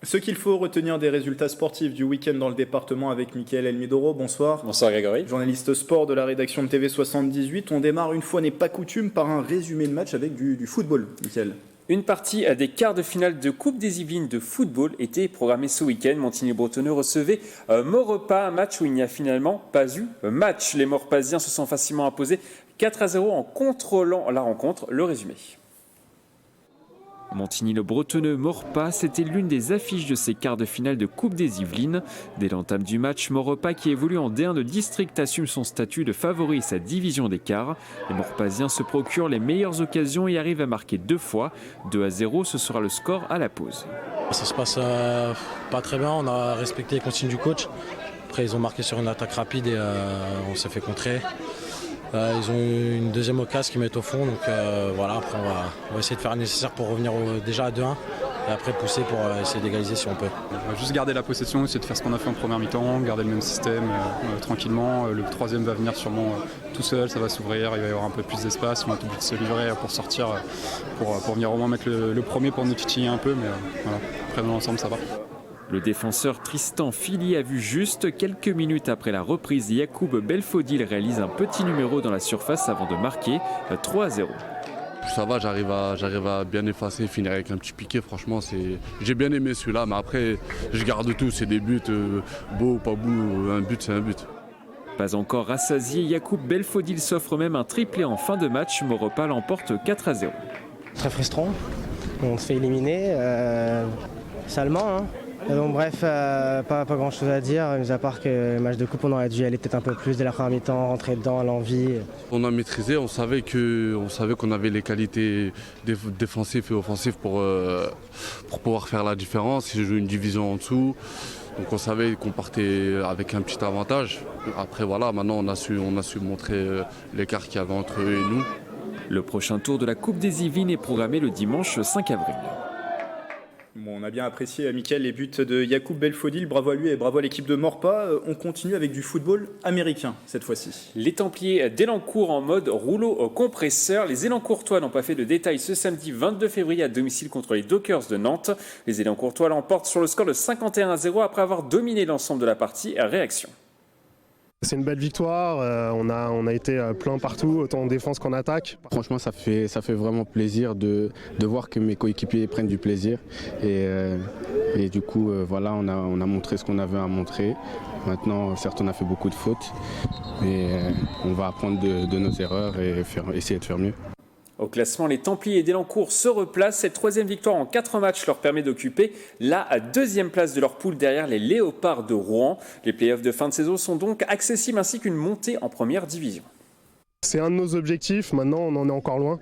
Ce qu'il faut retenir des résultats sportifs du week-end dans le département avec Mickaël Elmidoro. Bonsoir. Bonsoir Grégory. Journaliste sport de la rédaction de TV78. On démarre une fois n'est pas coutume par un résumé de match avec du football, Mickaël. Une partie des quarts de finale de Coupe des Yvelines de football était programmée ce week-end. Montigny-Bretonneux recevait Maurepas, un match où il n'y a finalement pas eu match. Les Maurepasiens se sont facilement imposés 4-0 en contrôlant la rencontre. Le résumé. Montigny-le-Bretonneux Maurepas, c'était l'une des affiches de ces quarts de finale de Coupe des Yvelines. Dès l'entame du match, Maurepas, qui évolue en D1 de district, assume son statut de favori et sa division des quarts. Les Maurepasiens se procurent les meilleures occasions et arrivent à marquer 2 fois. 2-0, ce sera le score à la pause. Ça se passe pas très bien, on a respecté les consignes du coach. Après ils ont marqué sur une attaque rapide et on s'est fait contrer. Ils ont eu une deuxième occasion qui mettent au fond, donc voilà, après on va essayer de faire le nécessaire pour revenir déjà à 2-1 et après pousser pour essayer d'égaliser si on peut. On va juste garder la possession, essayer de faire ce qu'on a fait en première mi-temps, garder le même système tranquillement. Le troisième va venir sûrement tout seul, ça va s'ouvrir, il va y avoir un peu plus d'espace, on va tout de suite se livrer pour sortir, pour venir au moins mettre le premier pour nous titiller un peu, mais voilà, après dans l'ensemble ça va. Le défenseur Tristan Fili a vu juste. Quelques minutes après la reprise, Yacoub Belfodil réalise un petit numéro dans la surface avant de marquer 3-0. Ça va, j'arrive à bien effacer, finir avec un petit piqué. Franchement, j'ai bien aimé celui-là, mais après, je garde tout. C'est des buts, beau ou pas beau, un but, c'est un but. Pas encore rassasié, Yacoub Belfodil s'offre même un triplé en fin de match. Maurepas l'emporte 4-0. Très frustrant, on se fait éliminer, salement. Hein. Donc bref, pas grand chose à dire, mis à part que le match de coupe on aurait dû aller peut-être un peu plus dès la première mi-temps, rentrer dedans, l'envie. On a maîtrisé, on savait qu'on avait les qualités défensives et offensives pour pouvoir faire la différence. Ils jouent une division en dessous, donc on savait qu'on partait avec un petit avantage. Après voilà, maintenant on a su montrer l'écart qu'il y avait entre eux et nous. Le prochain tour de la Coupe des Yvelines est programmé le dimanche 5 avril. Bon, on a bien apprécié, Mickaël, les buts de Yacoub Belfodil. Bravo à lui et bravo à l'équipe de Maurepas. On continue avec du football américain cette fois-ci. Les Templiers d'Elancourt en mode rouleau compresseur. Les Élancourtois n'ont pas fait de détails ce samedi 22 février à domicile contre les Dockers de Nantes. Les Élancourtois l'emportent sur le score de 51-0 après avoir dominé l'ensemble de la partie. Réaction. C'est une belle victoire, on a été plein partout, autant en défense qu'en attaque. Franchement, ça fait vraiment plaisir de voir que mes coéquipiers prennent du plaisir. Et du coup, voilà, on a montré ce qu'on avait à montrer. Maintenant, certes, on a fait beaucoup de fautes, mais on va apprendre de nos erreurs et essayer de faire mieux. Au classement, les Templiers d'Elancourt se replacent. Cette troisième victoire en 4 matchs leur permet d'occuper la deuxième place de leur poule derrière les Léopards de Rouen. Les playoffs de fin de saison sont donc accessibles ainsi qu'une montée en première division. C'est un de nos objectifs, maintenant on en est encore loin.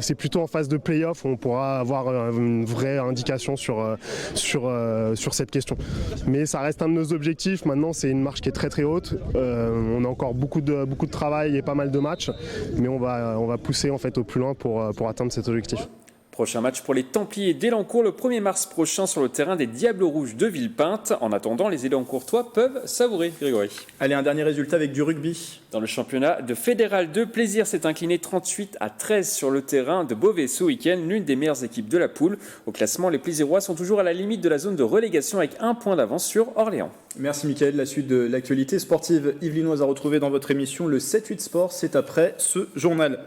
C'est plutôt en phase de play-off où on pourra avoir une vraie indication sur cette question. Mais ça reste un de nos objectifs, maintenant c'est une marche qui est très très haute. On a encore beaucoup de travail et pas mal de matchs, mais on va pousser en fait au plus loin pour atteindre cet objectif. Prochain match pour les Templiers d'Elancourt le 1er mars prochain sur le terrain des Diables Rouges de Villepinte. En attendant, les Élancourtois peuvent savourer, Grégory. Allez, un dernier résultat avec du rugby. Dans le championnat de Fédéral 2, Plaisir s'est incliné 38-13 sur le terrain de Beauvais ce week-end, l'une des meilleures équipes de la poule. Au classement, les Plaisirois sont toujours à la limite de la zone de relégation avec 1 point d'avance sur Orléans. Merci Mickaël. La suite de l'actualité sportive yvelinoise à retrouver dans votre émission le 7-8 Sport, c'est après ce journal.